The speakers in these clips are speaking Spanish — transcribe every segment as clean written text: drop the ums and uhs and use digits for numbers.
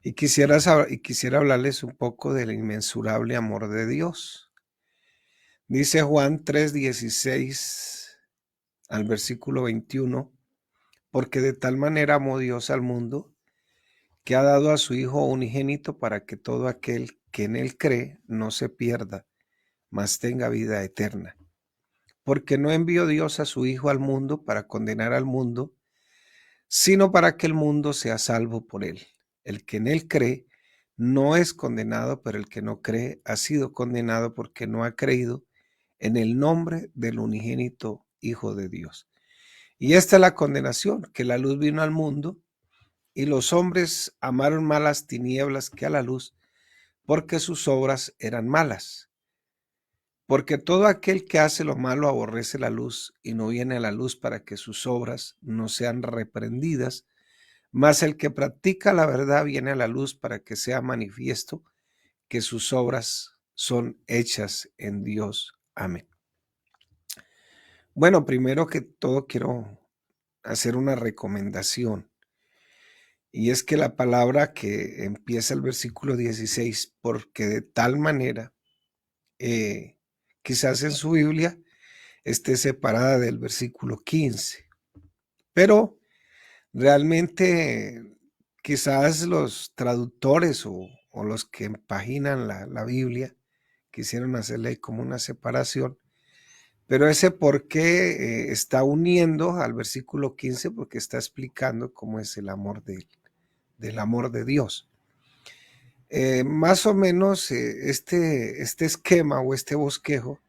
Y quisiera hablarles un poco del inmensurable amor de Dios. Dice Juan 3:16 al versículo 21, porque de tal manera amó Dios al mundo, que ha dado a su Hijo unigénito para que todo aquel que en él cree no se pierda, mas tenga vida eterna. Porque no envió Dios a su Hijo al mundo para condenar al mundo, sino para que el mundo sea salvo por él. El que en él cree no es condenado, pero el que no cree ha sido condenado porque no ha creído en el nombre del unigénito Hijo de Dios. Y esta es la condenación, que la luz vino al mundo y los hombres amaron más las tinieblas que a la luz, porque sus obras eran malas. Porque todo aquel que hace lo malo aborrece la luz y no viene a la luz para que sus obras no sean reprendidas, mas el que practica la verdad viene a la luz para que sea manifiesto que sus obras son hechas en Dios. Amén. Bueno, primero que todo quiero hacer una recomendación, y es que la palabra que empieza el versículo 16, porque de tal manera, quizás en su Biblia esté separada del versículo 15, pero realmente quizás los traductores o los que empaginan la Biblia quisieron hacerle como una separación, pero ese por qué está uniendo al versículo 15 porque está explicando cómo es el amor del amor de Dios. Más o menos este esquema o este bosquejo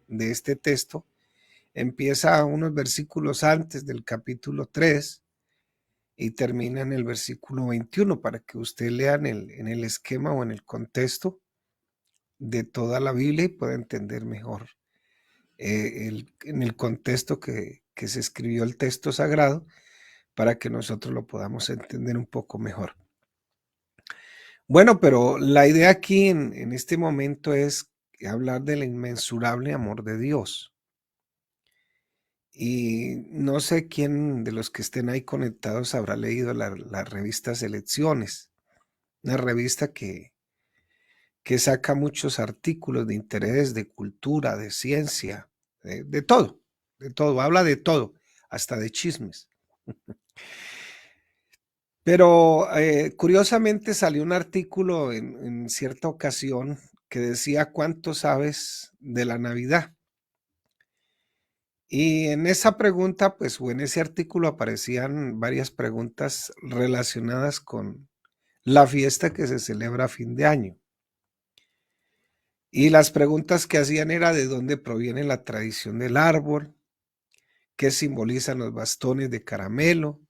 de este texto empieza unos versículos antes del capítulo 3 y termina en el versículo 21 para que usted lea en el esquema o en el contexto de toda la Biblia y pueda entender mejor en el contexto que se escribió el texto sagrado para que nosotros lo podamos entender un poco mejor. Bueno, pero la idea aquí en este momento es hablar del inmensurable amor de Dios. Y no sé quién de los que estén ahí conectados habrá leído la revista Selecciones, una revista que saca muchos artículos de interés, de cultura, de ciencia, de todo, habla de todo, hasta de chismes. Pero curiosamente salió un artículo en cierta ocasión que decía ¿cuánto sabes de la Navidad? Y en esa pregunta, pues, o en ese artículo aparecían varias preguntas relacionadas con la fiesta que se celebra a fin de año. Y las preguntas que hacían era de dónde proviene la tradición del árbol, qué simbolizan los bastones de caramelo,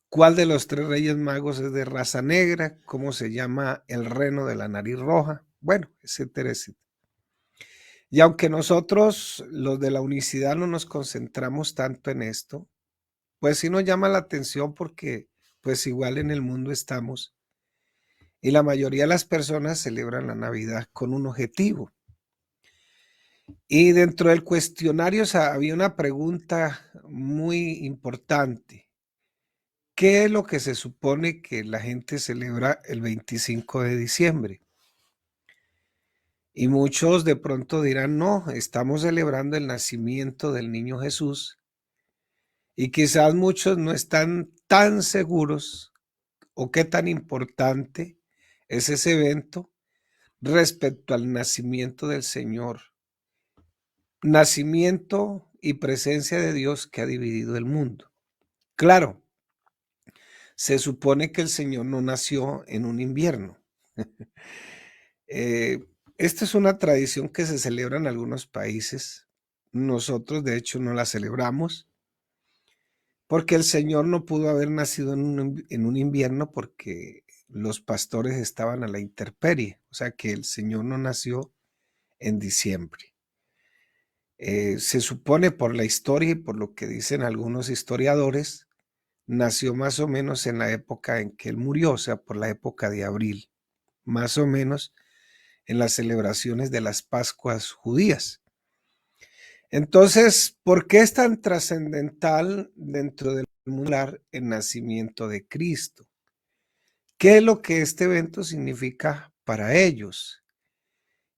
cuál de los tres reyes magos es de raza negra, cómo se llama el reno de la nariz roja, bueno, etcétera, etcétera. Y aunque nosotros, los de la unicidad, no nos concentramos tanto en esto, pues sí nos llama la atención porque pues igual en el mundo estamos y la mayoría de las personas celebran la Navidad con un objetivo. Y dentro del cuestionario había una pregunta muy importante. ¿Qué es lo que se supone que la gente celebra el 25 de diciembre? Y muchos de pronto dirán, no, estamos celebrando el nacimiento del niño Jesús. Y quizás muchos no están tan seguros o qué tan importante es ese evento respecto al nacimiento del Señor. Nacimiento y presencia de Dios que ha dividido el mundo. Claro, se supone que el Señor no nació en un invierno. Esta es una tradición que se celebra en algunos países. Nosotros, de hecho, no la celebramos porque el Señor no pudo haber nacido en un invierno porque los pastores estaban a la intemperie. O sea que el Señor no nació en diciembre. Se supone por la historia y por lo que dicen algunos historiadores, nació más o menos en la época en que él murió, o sea, por la época de abril, más o menos en las celebraciones de las Pascuas judías. Entonces, ¿por qué es tan trascendental dentro del mundo el nacimiento de Cristo? ¿Qué es lo que este evento significa para ellos?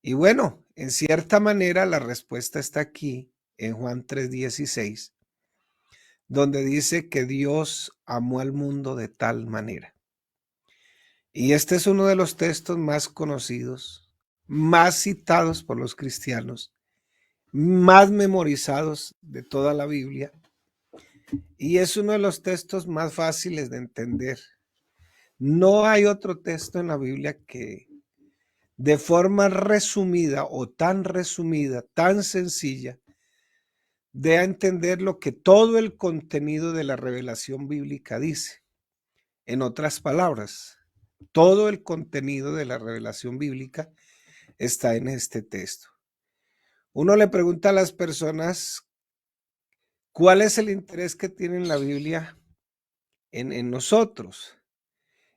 Y bueno, en cierta manera la respuesta está aquí en Juan 3:16, donde dice que Dios amó al mundo de tal manera. Y este es uno de los textos más conocidos, más citados por los cristianos, más memorizados de toda la Biblia. Y es uno de los textos más fáciles de entender. No hay otro texto en la Biblia que de forma resumida o tan resumida, tan sencilla, dé a entender lo que todo el contenido de la revelación bíblica dice. En otras palabras, todo el contenido de la revelación bíblica está en este texto. Uno le pregunta a las personas, ¿cuál es el interés que tiene la Biblia en nosotros?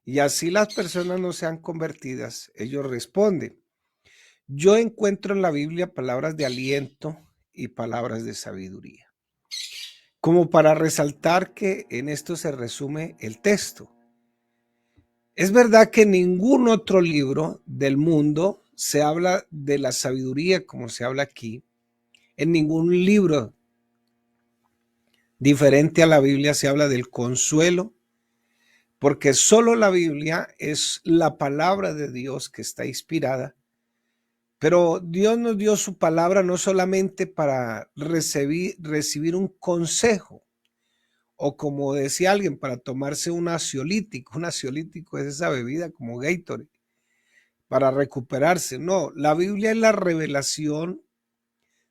Y así las personas no sean convertidas, ellos responden, yo encuentro en la Biblia palabras de aliento y palabras de sabiduría, como para resaltar que en esto se resume el texto. Es verdad que en ningún otro libro del mundo se habla de la sabiduría como se habla aquí. En ningún libro diferente a la Biblia se habla del consuelo, porque solo la Biblia es la palabra de Dios que está inspirada. Pero Dios nos dio su palabra no solamente para recibir un consejo, o como decía alguien, para tomarse un ansiolítico. Un ansiolítico es esa bebida como Gatorade, para recuperarse. No, la Biblia es la revelación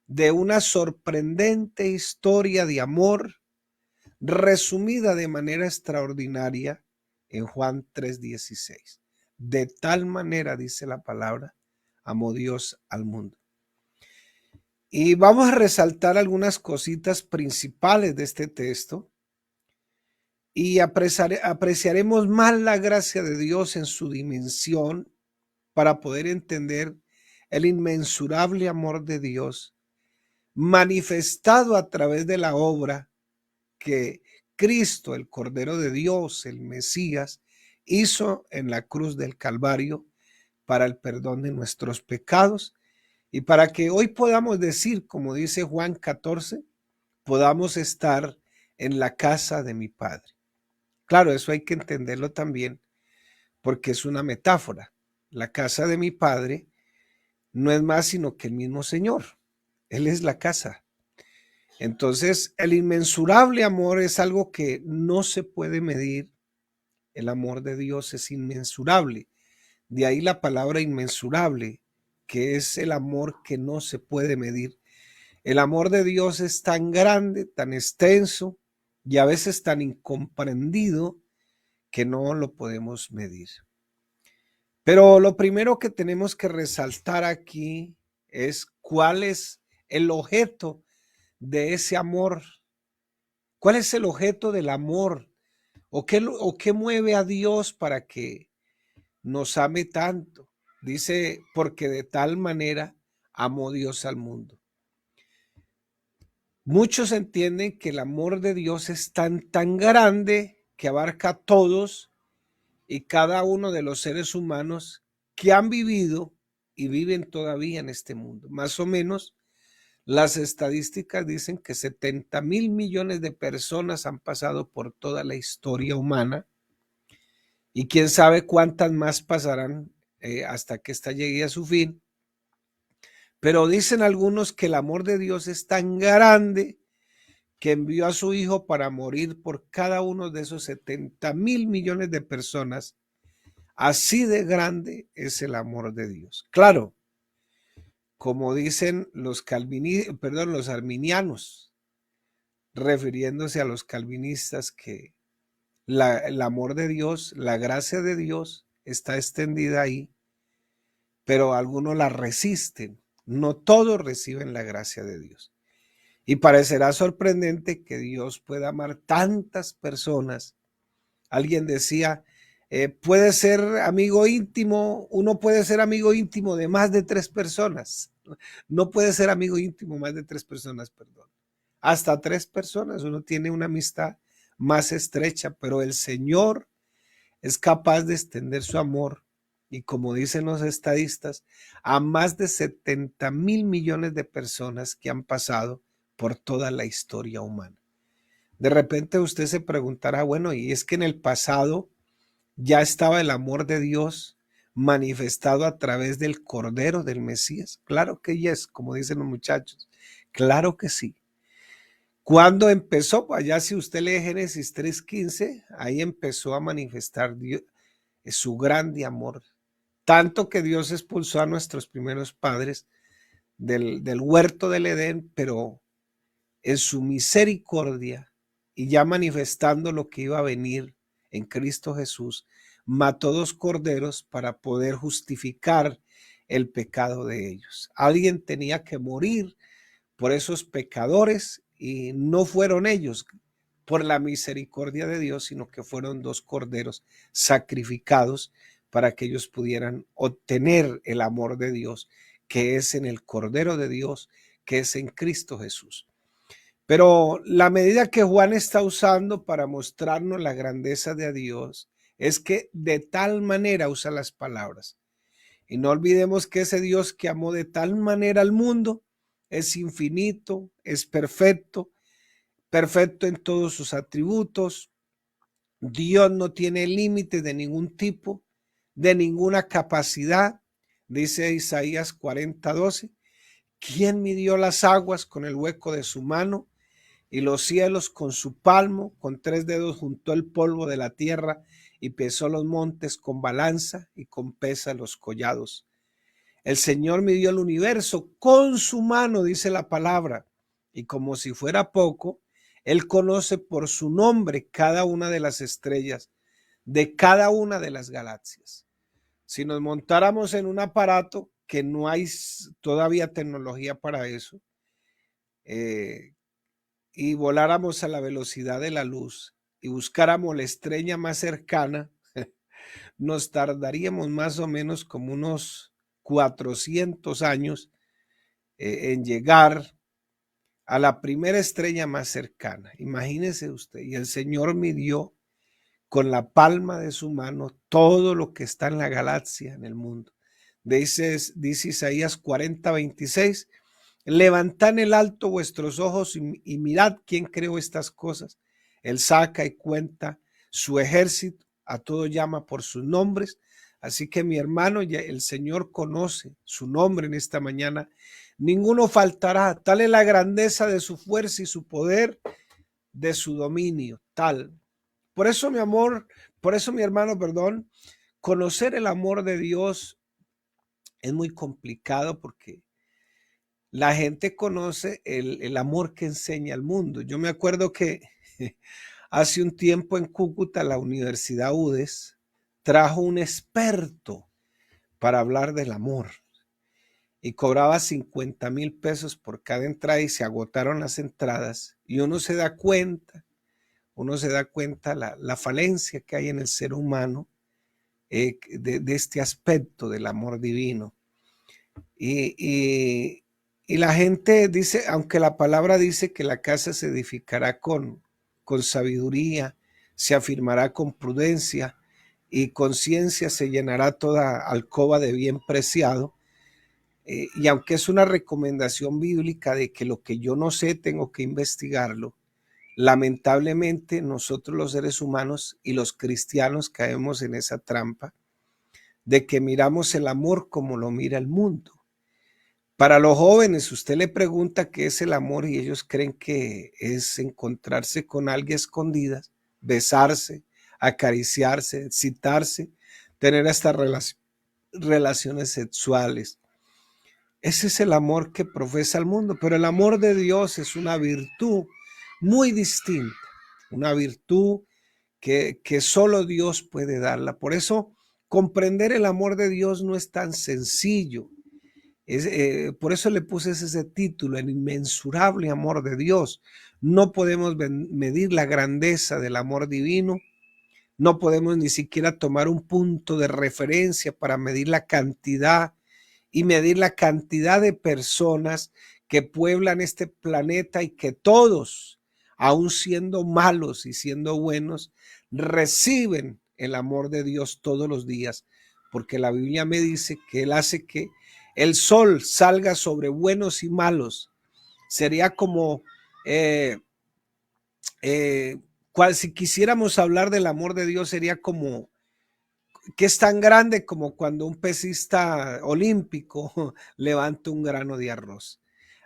de una sorprendente historia de amor resumida de manera extraordinaria en Juan 3:16. De tal manera, dice la palabra, amó Dios al mundo. Y vamos a resaltar algunas cositas principales de este texto y apreciaremos más la gracia de Dios en su dimensión para poder entender el inmensurable amor de Dios manifestado a través de la obra que Cristo, el Cordero de Dios, el Mesías, hizo en la cruz del Calvario para el perdón de nuestros pecados y para que hoy podamos decir, como dice Juan 14, podamos estar en la casa de mi Padre. Claro, eso hay que entenderlo también porque es una metáfora. La casa de mi Padre no es más sino que el mismo Señor. Él es la casa. Entonces, el inmensurable amor es algo que no se puede medir. El amor de Dios es inmensurable. De ahí la palabra inmensurable, que es el amor que no se puede medir. El amor de Dios es tan grande, tan extenso y a veces tan incomprendido que no lo podemos medir. Pero lo primero que tenemos que resaltar aquí es cuál es el objeto de ese amor. ¿Cuál es el objeto del amor? ¿O qué mueve a Dios para que nos ame tanto? Dice, porque de tal manera amó Dios al mundo. Muchos entienden que el amor de Dios es tan grande que abarca a todos y cada uno de los seres humanos que han vivido y viven todavía en este mundo. Más o menos, las estadísticas dicen que 70,000 millones de personas han pasado por toda la historia humana y quién sabe cuántas más pasarán hasta que esta llegue a su fin. Pero dicen algunos que el amor de Dios es tan grande que envió a su Hijo para morir por cada uno de esos 70,000 millones de personas. Así de grande es el amor de Dios. Claro, como dicen los los arminianos, refiriéndose a los calvinistas, que el amor de Dios, la gracia de Dios está extendida ahí, pero algunos la resisten. No todos reciben la gracia de Dios. Y parecerá sorprendente que Dios pueda amar tantas personas. Alguien decía, puede ser amigo íntimo, uno puede ser amigo íntimo de más de 3 personas. No puede ser amigo íntimo más de 3 personas, perdón. Hasta 3 personas uno tiene una amistad más estrecha, pero el Señor es capaz de extender su amor, y como dicen los estadistas, a más de 70,000 millones de personas que han pasado por toda la historia humana. De repente usted se preguntará, bueno, y es que en el pasado ya estaba el amor de Dios manifestado a través del Cordero del Mesías. Claro que yes, como dicen los muchachos. Claro que sí. ¿Cuándo empezó? Allá si usted lee Génesis 3:15, ahí empezó a manifestar Dios, su grande amor. Tanto que Dios expulsó a nuestros primeros padres del huerto del Edén, pero en su misericordia y ya manifestando lo que iba a venir en Cristo Jesús, mató 2 corderos para poder justificar el pecado de ellos. Alguien tenía que morir por esos pecadores y no fueron ellos por la misericordia de Dios, sino que fueron 2 corderos sacrificados para que ellos pudieran obtener el amor de Dios, que es en el Cordero de Dios, que es en Cristo Jesús. Pero la medida que Juan está usando para mostrarnos la grandeza de Dios es que de tal manera usa las palabras. Y no olvidemos que ese Dios que amó de tal manera al mundo es infinito, es perfecto, perfecto en todos sus atributos. Dios no tiene límites de ningún tipo, de ninguna capacidad. Dice Isaías 40:12, ¿quién midió las aguas con el hueco de su mano y los cielos con su palmo? Con 3 dedos juntó el polvo de la tierra y pesó los montes con balanza y con pesa los collados. El Señor midió el universo con su mano, dice la palabra, y como si fuera poco, Él conoce por su nombre cada una de las estrellas de cada una de las galaxias. Si nos montáramos en un aparato, que no hay todavía tecnología para eso, y voláramos a la velocidad de la luz y buscáramos la estrella más cercana, nos tardaríamos más o menos como unos 400 años en llegar a la primera estrella más cercana. Imagínese usted, y el Señor midió con la palma de su mano todo lo que está en la galaxia, en el mundo. Dice Isaías 40:26, levantad en el alto vuestros ojos y mirad quién creó estas cosas. Él saca y cuenta su ejército, a todo llama por sus nombres. Así que mi hermano, ya el Señor conoce su nombre en esta mañana. Ninguno faltará. Tal es la grandeza de su fuerza y su poder, de su dominio, tal. Por eso, mi amor, por eso, mi hermano, perdón, conocer el amor de Dios es muy complicado porque la gente conoce el amor que enseña el mundo. Yo me acuerdo que hace un tiempo en Cúcuta, la Universidad UDES trajo un experto para hablar del amor y cobraba 50,000 pesos por cada entrada y se agotaron las entradas y uno se da cuenta la falencia que hay en el ser humano de este aspecto del amor divino. Y la gente dice, aunque la palabra dice que la casa se edificará con sabiduría, se afirmará con prudencia y con ciencia se llenará toda alcoba de bien preciado. Y aunque es una recomendación bíblica de que lo que yo no sé tengo que investigarlo, lamentablemente nosotros los seres humanos y los cristianos caemos en esa trampa de que miramos el amor como lo mira el mundo. Para los jóvenes, usted le pregunta qué es el amor y ellos creen que es encontrarse con alguien escondidas, besarse, acariciarse, excitarse, tener estas relaciones sexuales. Ese es el amor que profesa el mundo, pero el amor de Dios es una virtud muy distinta, una virtud que solo Dios puede darla. Por eso, comprender el amor de Dios no es tan sencillo. Por eso le puse ese título, el inmensurable amor de Dios. No podemos medir la grandeza del amor divino, no podemos ni siquiera tomar un punto de referencia para medir la cantidad y medir la cantidad de personas que pueblan este planeta y que todos, aun siendo malos y siendo buenos, reciben el amor de Dios todos los días, porque la Biblia me dice que Él hace que el sol salga sobre buenos y malos. Sería como, si quisiéramos hablar del amor de Dios, sería como que es tan grande como cuando un pesista olímpico levanta un grano de arroz.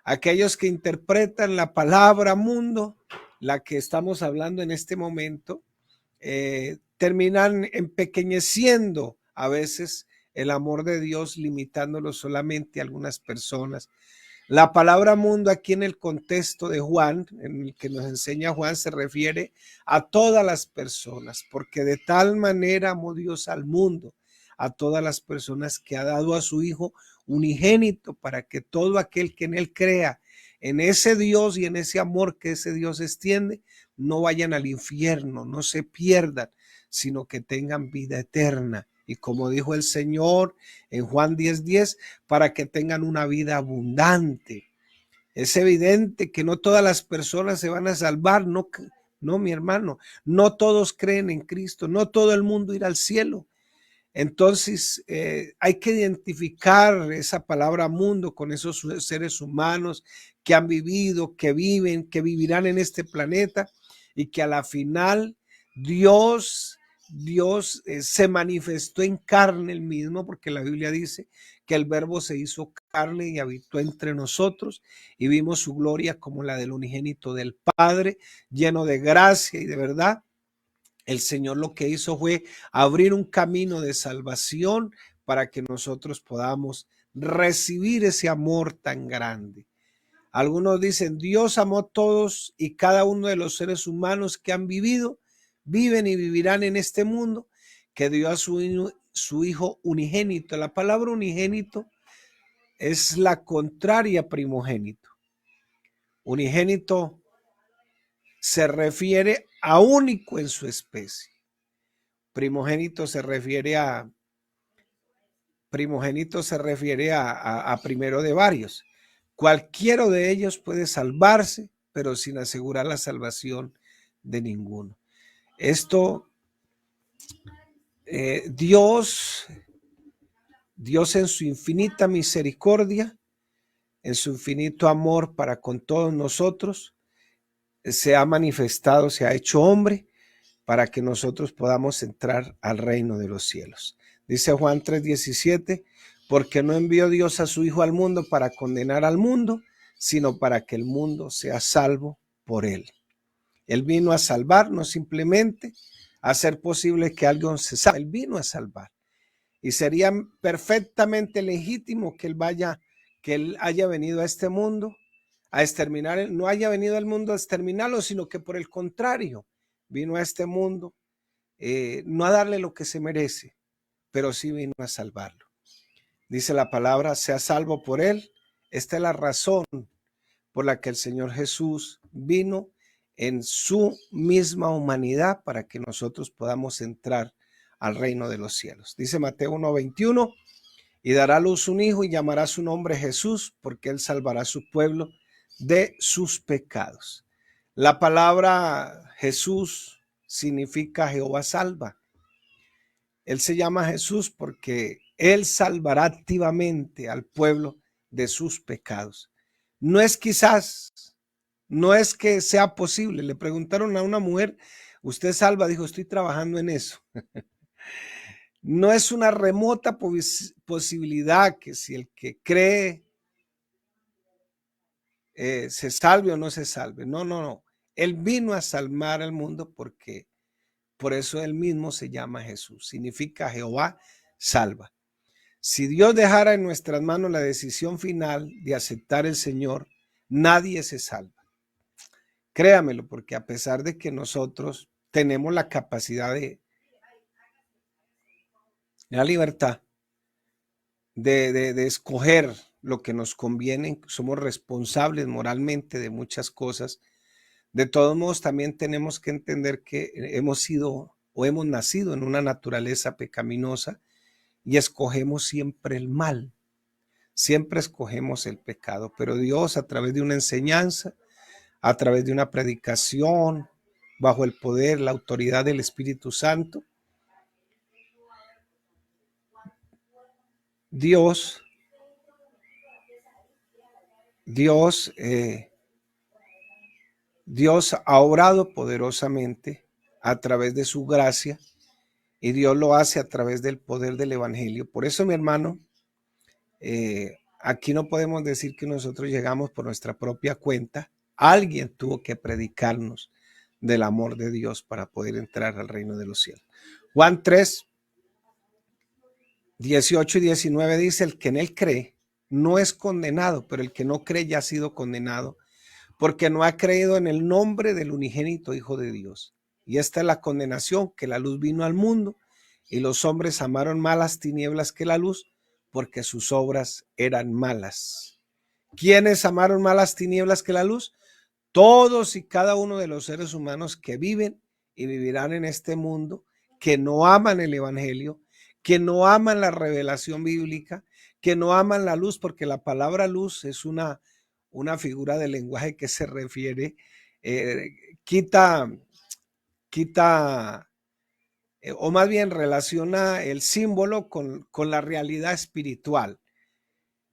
Aquellos que interpretan la palabra mundo, la que estamos hablando en este momento, terminan empequeñeciendo a veces el amor de Dios, limitándolo solamente a algunas personas. La palabra mundo aquí en el contexto de Juan, en el que nos enseña Juan, se refiere a todas las personas, porque de tal manera amó Dios al mundo, a todas las personas, que ha dado a su Hijo unigénito, para que todo aquel que en Él crea, en ese Dios y en ese amor que ese Dios extiende, no vayan al infierno, no se pierdan, sino que tengan vida eterna. Y como dijo el Señor en Juan 10:10, para que tengan una vida abundante. Es evidente que no todas las personas se van a salvar, no, mi hermano, no todos creen en Cristo, no todo el mundo irá al cielo. Entonces hay que identificar esa palabra mundo con esos seres humanos que han vivido, que viven, que vivirán en este planeta, y que a la final Dios se manifestó en carne el mismo, porque la Biblia dice que el verbo se hizo carne y habitó entre nosotros, y vimos su gloria como la del unigénito del Padre, lleno de gracia y de verdad. El Señor lo que hizo fue abrir un camino de salvación para que nosotros podamos recibir ese amor tan grande. Algunos dicen, Dios amó a todos y cada uno de los seres humanos que han vivido, viven y vivirán en este mundo, que dio a su Hijo unigénito. La palabra unigénito es la contraria a primogénito. Unigénito se refiere a único en su especie. Primogénito se refiere a primero de varios. Cualquiera de ellos puede salvarse, pero sin asegurar la salvación de ninguno. Esto, Dios en su infinita misericordia, en su infinito amor para con todos nosotros, se ha manifestado, se ha hecho hombre, para que nosotros podamos entrar al reino de los cielos. Dice Juan 3:17, porque no envió Dios a su Hijo al mundo para condenar al mundo, sino para que el mundo sea salvo por él. Él vino a salvar, no simplemente a hacer posible que alguien se salve. Él vino a salvar. Y sería perfectamente legítimo que él haya venido a este mundo a exterminar, no haya venido al mundo a exterminarlo, sino que por el contrario, vino a este mundo no a darle lo que se merece, pero sí vino a salvarlo. Dice la palabra, sea salvo por él. Esta es la razón por la que el Señor Jesús vino en su misma humanidad, para que nosotros podamos entrar al reino de los cielos. Dice Mateo 1:21, y dará a luz un hijo y llamará su nombre Jesús, porque él salvará a su pueblo de sus pecados. La palabra Jesús significa Jehová salva. Él se llama Jesús porque él salvará activamente al pueblo de sus pecados. No es quizás, no es que sea posible. Le preguntaron a una mujer, ¿usted salva? Dijo, estoy trabajando en eso. No es una remota posibilidad que si el que cree se salve o no se salve. No. Él vino a salvar al mundo, porque por eso él mismo se llama Jesús. Significa Jehová salva. Si Dios dejara en nuestras manos la decisión final de aceptar el Señor, nadie se salva. Créamelo, porque a pesar de que nosotros tenemos la capacidad de la libertad de escoger lo que nos conviene, somos responsables moralmente de muchas cosas. De todos modos, también tenemos que entender que hemos sido o hemos nacido en una naturaleza pecaminosa y escogemos siempre el mal, siempre escogemos el pecado, pero Dios, a través de una enseñanza, a través de una predicación, bajo el poder, la autoridad del Espíritu Santo, Dios, Dios, Dios ha obrado poderosamente a través de su gracia y Dios lo hace a través del poder del evangelio. Por eso, mi hermano, aquí no podemos decir que nosotros llegamos por nuestra propia cuenta. Alguien tuvo que predicarnos del amor de Dios para poder entrar al reino de los cielos. Juan 3, 18 y 19 dice: el que en él cree no es condenado, pero el que no cree ya ha sido condenado, porque no ha creído en el nombre del unigénito Hijo de Dios. Y esta es la condenación, que la luz vino al mundo y los hombres amaron más las tinieblas que la luz, porque sus obras eran malas. ¿Quiénes amaron más las tinieblas que la luz? Todos y cada uno de los seres humanos que viven y vivirán en este mundo, que no aman el evangelio, que no aman la revelación bíblica, que no aman la luz, porque la palabra luz es una figura de lenguaje que se refiere, quita, o más bien relaciona el símbolo con la realidad espiritual,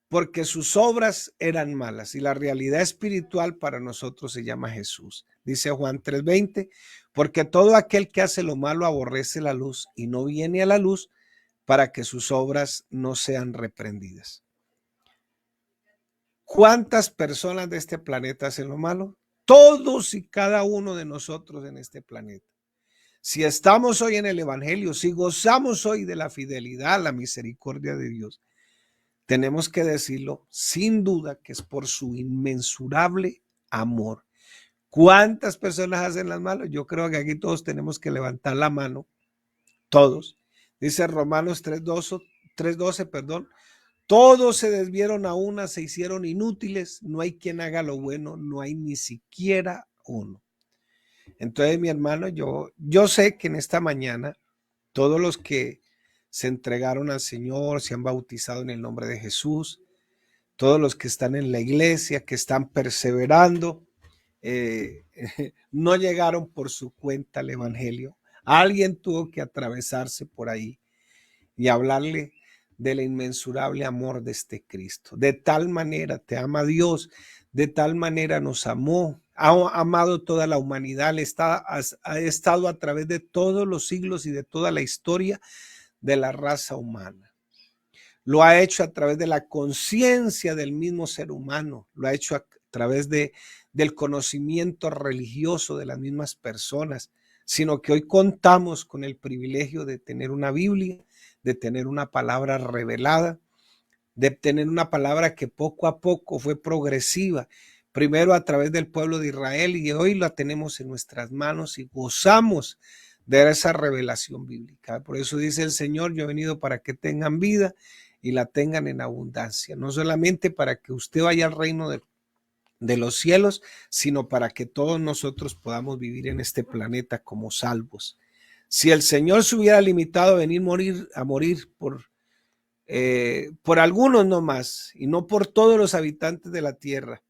porque sus obras eran malas y la realidad espiritual para nosotros se llama Jesús. Dice Juan 3:20, porque todo aquel que hace lo malo aborrece la luz y no viene a la luz para que sus obras no sean reprendidas. ¿Cuántas personas de este planeta hacen lo malo? Todos y cada uno de nosotros en este planeta. Si estamos hoy en el evangelio, si gozamos hoy de la fidelidad, la misericordia de Dios, tenemos que decirlo sin duda que es por su inmensurable amor. ¿Cuántas personas hacen las malas? Yo creo que aquí todos tenemos que levantar la mano, todos. Dice Romanos 3:12, perdón. Todos se desvieron a una, se hicieron inútiles, no hay quien haga lo bueno, no hay ni siquiera uno. Entonces, mi hermano, yo sé que en esta mañana todos los que se entregaron al Señor, se han bautizado en el nombre de Jesús, todos los que están en la iglesia, que están perseverando, no llegaron por su cuenta al evangelio. Alguien tuvo que atravesarse por ahí y hablarle del inmensurable amor de este Cristo. De tal manera te ama Dios, de tal manera nos amó, ha amado toda la humanidad, ha estado a través de todos los siglos y de toda la historia de la raza humana. Lo ha hecho a través de la conciencia del mismo ser humano, lo ha hecho a través del conocimiento religioso de las mismas personas, sino que hoy contamos con el privilegio de tener una Biblia, de tener una palabra revelada, de tener una palabra que poco a poco fue progresiva, primero a través del pueblo de Israel, y hoy la tenemos en nuestras manos y gozamos de esa revelación bíblica. Por eso dice el Señor: yo he venido para que tengan vida y la tengan en abundancia, no solamente para que usted vaya al reino de los cielos, sino para que todos nosotros podamos vivir en este planeta como salvos. Si el Señor se hubiera limitado a venir a morir por algunos nomás y no por todos los habitantes de la tierra,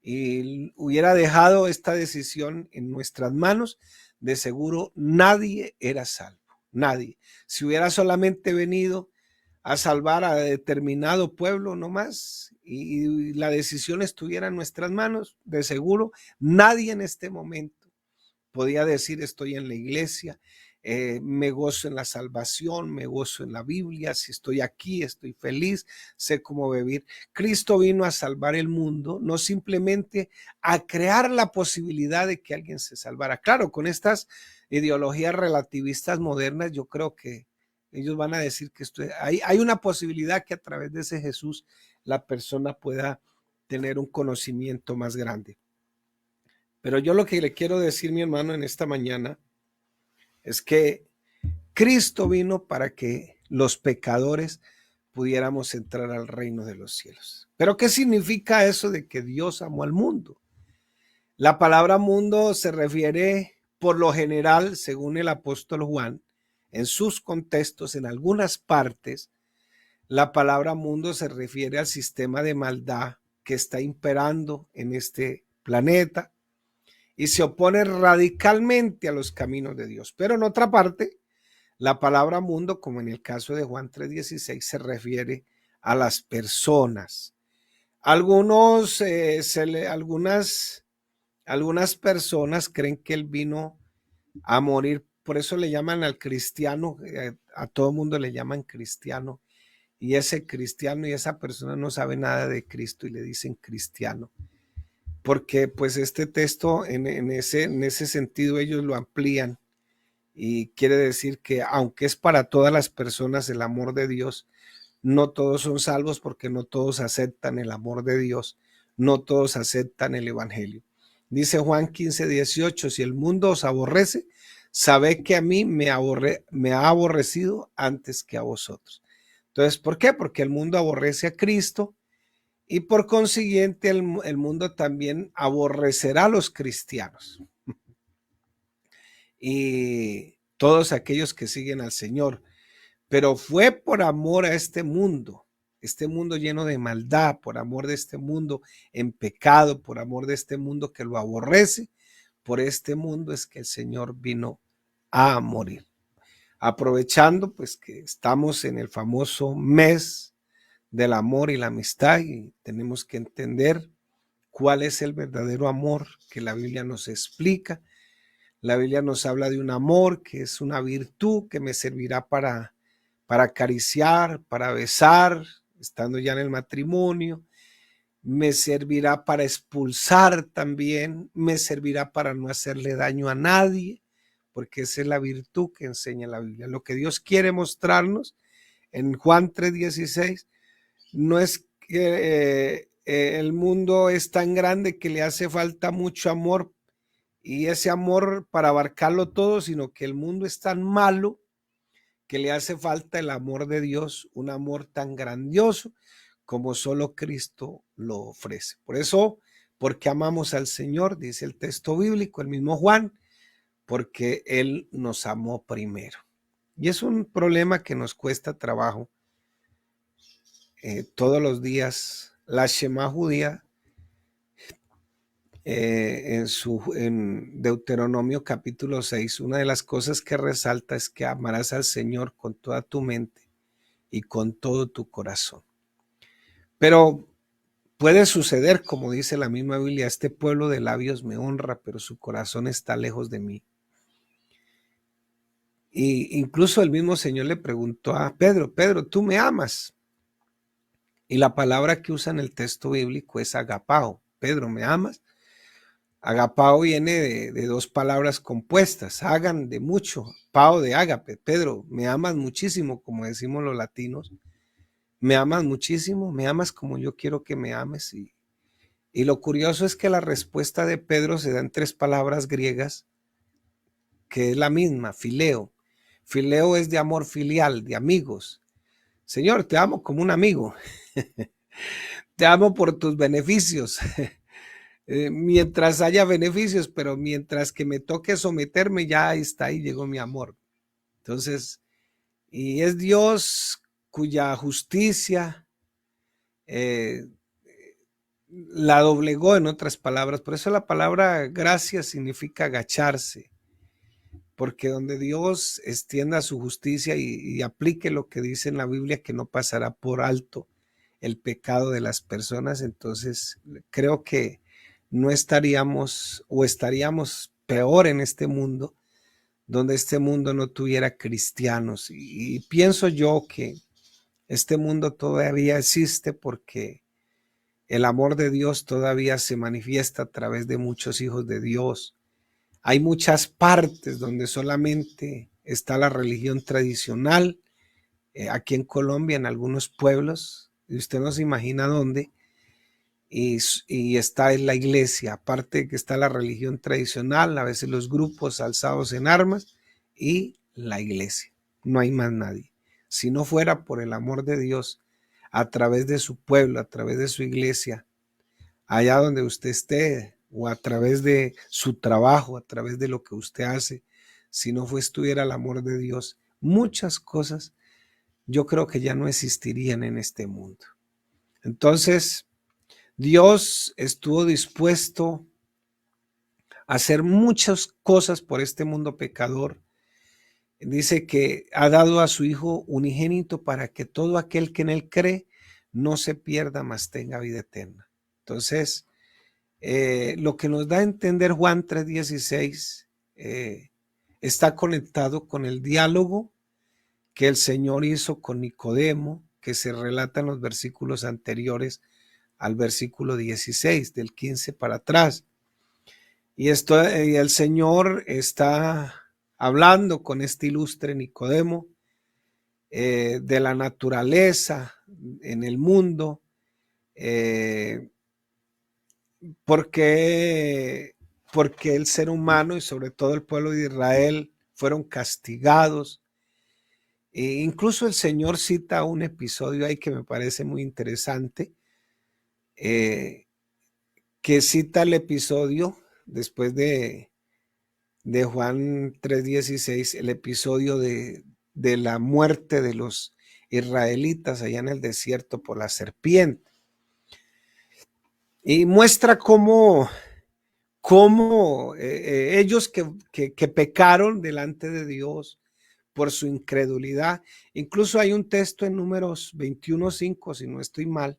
y hubiera dejado esta decisión en nuestras manos, de seguro nadie era salvo, nadie. Si hubiera solamente venido a salvar a determinado pueblo nomás y la decisión estuviera en nuestras manos, de seguro nadie en este momento podía decir: estoy en la iglesia, me gozo en la salvación, me gozo en la Biblia, si estoy aquí, estoy feliz, sé cómo vivir. Cristo vino a salvar el mundo, no simplemente a crear la posibilidad de que alguien se salvara. Claro, con estas ideologías relativistas modernas, yo creo que ellos van a decir que hay una posibilidad que a través de ese Jesús la persona pueda tener un conocimiento más grande. Pero yo lo que le quiero decir, mi hermano, en esta mañana es que Cristo vino para que los pecadores pudiéramos entrar al reino de los cielos. Pero ¿qué significa eso de que Dios amó al mundo? La palabra mundo se refiere por lo general, según el apóstol Juan, en sus contextos, en algunas partes, la palabra mundo se refiere al sistema de maldad que está imperando en este planeta y se opone radicalmente a los caminos de Dios. Pero en otra parte, la palabra mundo, como en el caso de Juan 3:16, se refiere a las personas. Algunas personas creen que Él vino a morir, por eso le llaman al cristiano, a todo mundo le llaman cristiano, y ese cristiano y esa persona no sabe nada de Cristo y le dicen cristiano, porque pues este texto en ese sentido ellos lo amplían y quiere decir que aunque es para todas las personas el amor de Dios, no todos son salvos porque no todos aceptan el amor de Dios, no todos aceptan el evangelio. Dice Juan 15:18, si el mundo os aborrece, sabed que a mí me ha aborrecido antes que a vosotros. Entonces, ¿por qué? Porque el mundo aborrece a Cristo y por consiguiente el mundo también aborrecerá a los cristianos y todos aquellos que siguen al Señor. Pero fue por amor a este mundo lleno de maldad, por amor de este mundo en pecado, por amor de este mundo que lo aborrece, por este mundo es que el Señor vino a morir. Aprovechando pues que estamos en el famoso mes del amor y la amistad y tenemos que entender cuál es el verdadero amor que la Biblia nos explica. La Biblia nos habla de un amor que es una virtud que me servirá para acariciar, para besar, estando ya en el matrimonio, me servirá para expulsar también, me servirá para no hacerle daño a nadie, porque esa es la virtud que enseña la Biblia. Lo que Dios quiere mostrarnos en Juan 3:16 no es que el mundo es tan grande que le hace falta mucho amor y ese amor para abarcarlo todo, sino que el mundo es tan malo que le hace falta el amor de Dios, un amor tan grandioso como solo Cristo lo ofrece. Por eso, porque amamos al Señor, dice el texto bíblico, el mismo Juan, porque Él nos amó primero. Y es un problema que nos cuesta trabajo todos los días. La Shema judía, en Deuteronomio capítulo 6, una de las cosas que resalta es que amarás al Señor con toda tu mente y con todo tu corazón. Pero puede suceder, como dice la misma Biblia, este pueblo de labios me honra, pero su corazón está lejos de mí. Y incluso el mismo Señor le preguntó a Pedro, Pedro, ¿tú me amas? Y la palabra que usa en el texto bíblico es agapao. Pedro, ¿me amas? Agapao viene de dos palabras compuestas, hagan de mucho, pao de ágape. Pedro, ¿me amas muchísimo, como decimos los latinos? ¿Me amas muchísimo? ¿Me amas como yo quiero que me ames? Y lo curioso es que la respuesta de Pedro se da en tres palabras griegas, que es la misma, fileo. Fileo es de amor filial, de amigos. Señor, te amo como un amigo. Te amo por tus beneficios. Mientras haya beneficios, pero mientras que me toque someterme, ya ahí está, ahí llegó mi amor. Entonces, y es Dios cuya justicia la doblegó, en otras palabras. Por eso la palabra gracia significa agacharse, porque donde Dios extienda su justicia y aplique lo que dice en la Biblia, que no pasará por alto el pecado de las personas, entonces creo que no estaríamos o estaríamos peor en este mundo, donde este mundo no tuviera cristianos. Y pienso yo que este mundo todavía existe porque el amor de Dios todavía se manifiesta a través de muchos hijos de Dios. Hay muchas partes donde solamente está la religión tradicional. Aquí en Colombia, en algunos pueblos, y usted no se imagina dónde, y está en la iglesia, aparte de que está la religión tradicional, a veces los grupos alzados en armas y la iglesia. No hay más nadie. Si no fuera por el amor de Dios, a través de su pueblo, a través de su iglesia, allá donde usted esté, o a través de su trabajo, a través de lo que usted hace, si no estuviera el amor de Dios, muchas cosas yo creo que ya no existirían en este mundo. Entonces, Dios estuvo dispuesto a hacer muchas cosas por este mundo pecador. Dice que ha dado a su Hijo unigénito para que todo aquel que en él cree no se pierda, mas tenga vida eterna. Entonces, lo que nos da a entender Juan 3:16 está conectado con el diálogo que el Señor hizo con Nicodemo, que se relata en los versículos anteriores al versículo 16, del 15 para atrás. Y el Señor está hablando con este ilustre Nicodemo de la naturaleza en el mundo, porque el ser humano y sobre todo el pueblo de Israel fueron castigados. E incluso el Señor cita un episodio ahí que me parece muy interesante, que cita el episodio después de Juan 3:16, el episodio de la muerte de los israelitas allá en el desierto por la serpiente. Y muestra cómo ellos que pecaron delante de Dios por su incredulidad. Incluso hay un texto en Números 21:5, si no estoy mal,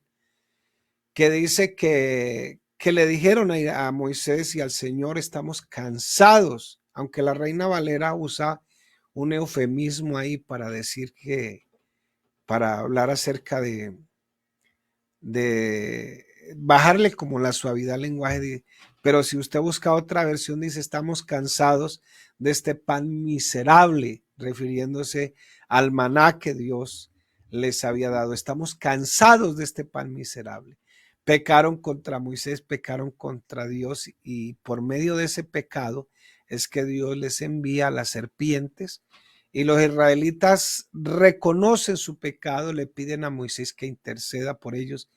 que dice que le dijeron a Moisés y al Señor: estamos cansados, aunque la Reina Valera usa un eufemismo ahí para decir para hablar acerca de bajarle como la suavidad al lenguaje, pero si usted busca otra versión dice: estamos cansados de este pan miserable, refiriéndose al maná que Dios les había dado. Estamos cansados de este pan miserable. Pecaron contra Moisés, pecaron contra Dios, y por medio de ese pecado es que Dios les envía a las serpientes, y los israelitas reconocen su pecado, le piden a Moisés que interceda por ellos,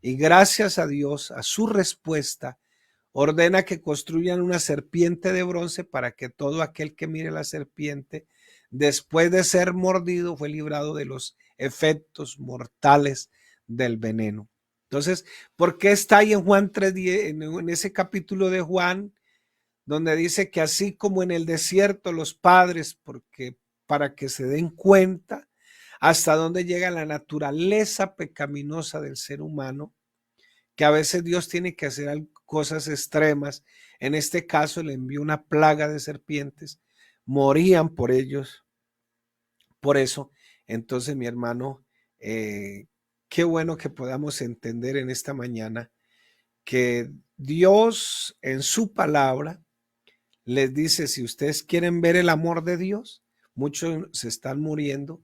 y gracias a Dios, a su respuesta, ordena que construyan una serpiente de bronce para que todo aquel que mire la serpiente, después de ser mordido, fue librado de los efectos mortales del veneno. Entonces, ¿por qué está ahí en Juan 3:10, en ese capítulo de Juan, donde dice que así como en el desierto los padres, para que se den cuenta hasta dónde llega la naturaleza pecaminosa del ser humano, que a veces Dios tiene que hacer cosas extremas? En este caso le envió una plaga de serpientes, morían por ellos. Por eso, entonces, mi hermano, qué bueno que podamos entender en esta mañana que Dios en su palabra les dice: si ustedes quieren ver el amor de Dios, muchos se están muriendo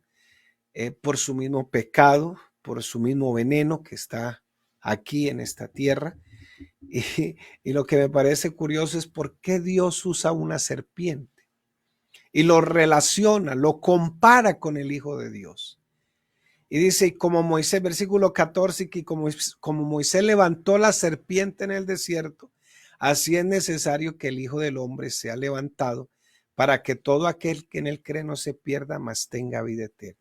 por su mismo pecado, por su mismo veneno que está aquí en esta tierra. Y lo que me parece curioso es por qué Dios usa una serpiente y lo relaciona, lo compara con el Hijo de Dios. Y dice: y como Moisés, versículo 14, que como Moisés levantó la serpiente en el desierto, así es necesario que el Hijo del Hombre sea levantado, para que todo aquel que en él cree no se pierda, mas tenga vida eterna.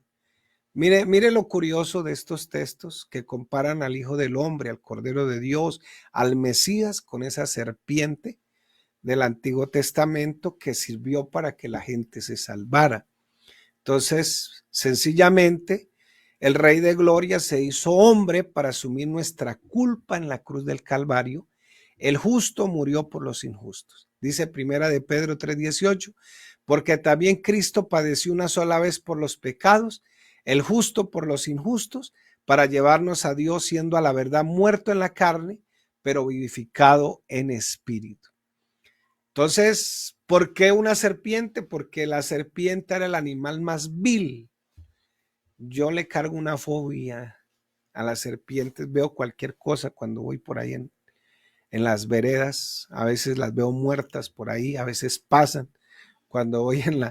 Mire lo curioso de estos textos que comparan al Hijo del Hombre, al Cordero de Dios, al Mesías, con esa serpiente del Antiguo Testamento que sirvió para que la gente se salvara. Entonces, sencillamente, el Rey de Gloria se hizo hombre para asumir nuestra culpa en la cruz del Calvario. El justo murió por los injustos. Dice Primera de Pedro 3:18, porque también Cristo padeció una sola vez por los pecados, el justo por los injustos, para llevarnos a Dios, siendo a la verdad muerto en la carne, pero vivificado en espíritu. Entonces, ¿por qué una serpiente? Porque la serpiente era el animal más vil. Yo le cargo una fobia a las serpientes. Veo cualquier cosa cuando voy por ahí en las veredas. A veces las veo muertas por ahí, a veces pasan. Cuando voy en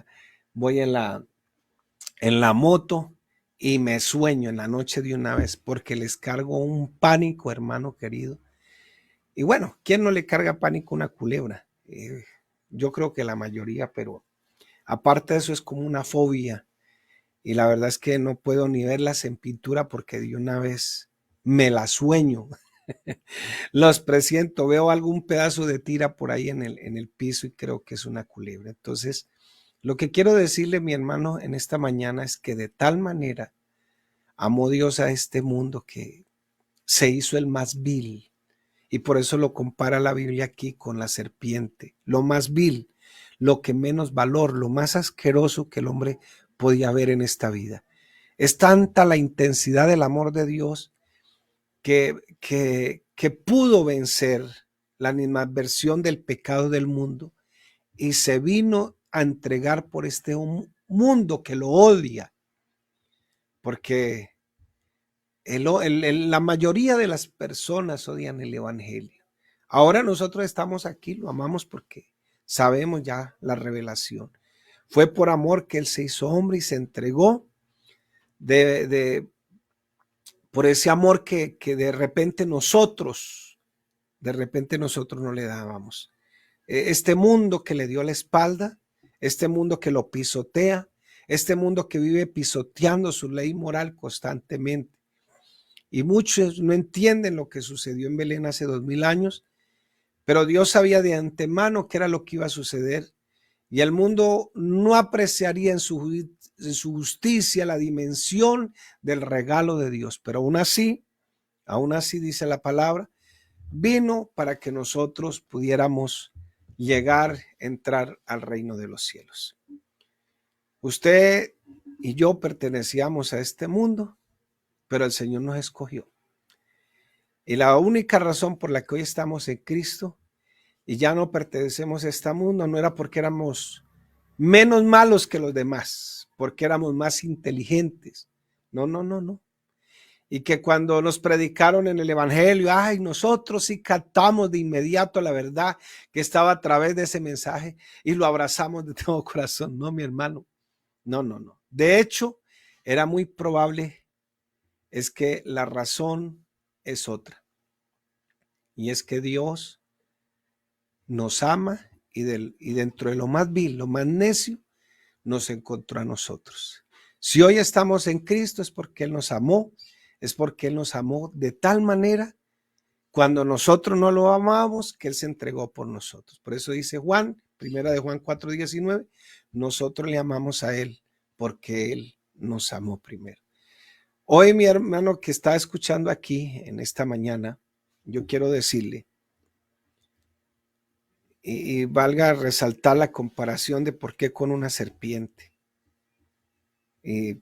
la moto, y me sueño en la noche de una vez porque les cargo un pánico, hermano querido. Y bueno, ¿quién no le carga pánico a una culebra? Yo creo que la mayoría, pero aparte de eso es como una fobia. Y la verdad es que no puedo ni verlas en pintura porque de una vez me las sueño. Los presiento, veo algún pedazo de tira por ahí en el piso y creo que es una culebra. Entonces, lo que quiero decirle, mi hermano, en esta mañana es que de tal manera amó Dios a este mundo que se hizo el más vil. Y por eso lo compara la Biblia aquí con la serpiente. Lo más vil, lo que menos valor, lo más asqueroso que el hombre podía ver en esta vida. Es tanta la intensidad del amor de Dios que pudo vencer la animadversión del pecado del mundo y se vino a entregar por este mundo que lo odia, porque la mayoría de las personas odian el evangelio. Ahora nosotros estamos aquí, lo amamos porque sabemos ya la revelación. Fue por amor que Él se hizo hombre y se entregó por ese amor que de repente nosotros no le dábamos. Este mundo que le dio la espalda, este mundo que lo pisotea, este mundo que vive pisoteando su ley moral constantemente. Y muchos no entienden lo que sucedió en Belén hace 2000 años, pero Dios sabía de antemano qué era lo que iba a suceder y el mundo no apreciaría en su justicia la dimensión del regalo de Dios. Pero aún así dice la palabra, vino para que nosotros pudiéramos llegar, entrar al reino de los cielos. Usted y yo pertenecíamos a este mundo, pero el Señor nos escogió. Y la única razón por la que hoy estamos en Cristo y ya no pertenecemos a este mundo no era porque éramos menos malos que los demás, porque éramos más inteligentes. No. Y que cuando nos predicaron en el evangelio, ay, nosotros sí captamos de inmediato la verdad que estaba a través de ese mensaje y lo abrazamos de todo corazón. No, mi hermano, no. De hecho, era muy probable, es que la razón es otra. Y es que Dios nos ama y dentro de lo más vil, lo más necio, nos encontró a nosotros. Si hoy estamos en Cristo es porque Él nos amó, es porque Él nos amó de tal manera cuando nosotros no lo amamos que Él se entregó por nosotros. Por eso dice Juan, primera de Juan 4:19, nosotros le amamos a Él porque Él nos amó primero. Hoy, mi hermano que está escuchando aquí en esta mañana, yo quiero decirle, y valga resaltar la comparación de por qué con una serpiente. Y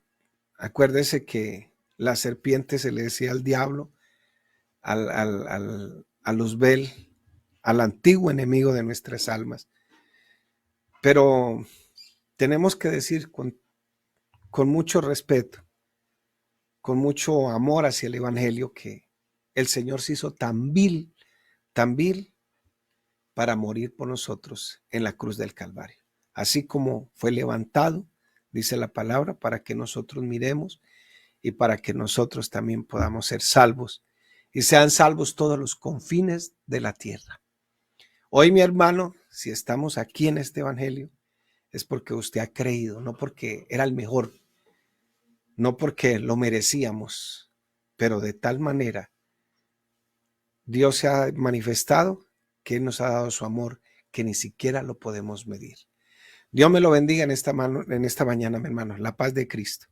acuérdese que la serpiente se le decía al diablo, a Luzbel, al antiguo enemigo de nuestras almas. Pero tenemos que decir con mucho respeto, con mucho amor hacia el evangelio, que el Señor se hizo tan vil para morir por nosotros en la cruz del Calvario. Así como fue levantado, dice la palabra, para que nosotros miremos y para que nosotros también podamos ser salvos y sean salvos todos los confines de la tierra. Hoy, mi hermano, si estamos aquí en este evangelio, es porque usted ha creído, no porque era el mejor, no porque lo merecíamos, pero de tal manera Dios se ha manifestado que Él nos ha dado su amor que ni siquiera lo podemos medir. Dios me lo bendiga en esta mañana, mi hermano. La paz de Cristo.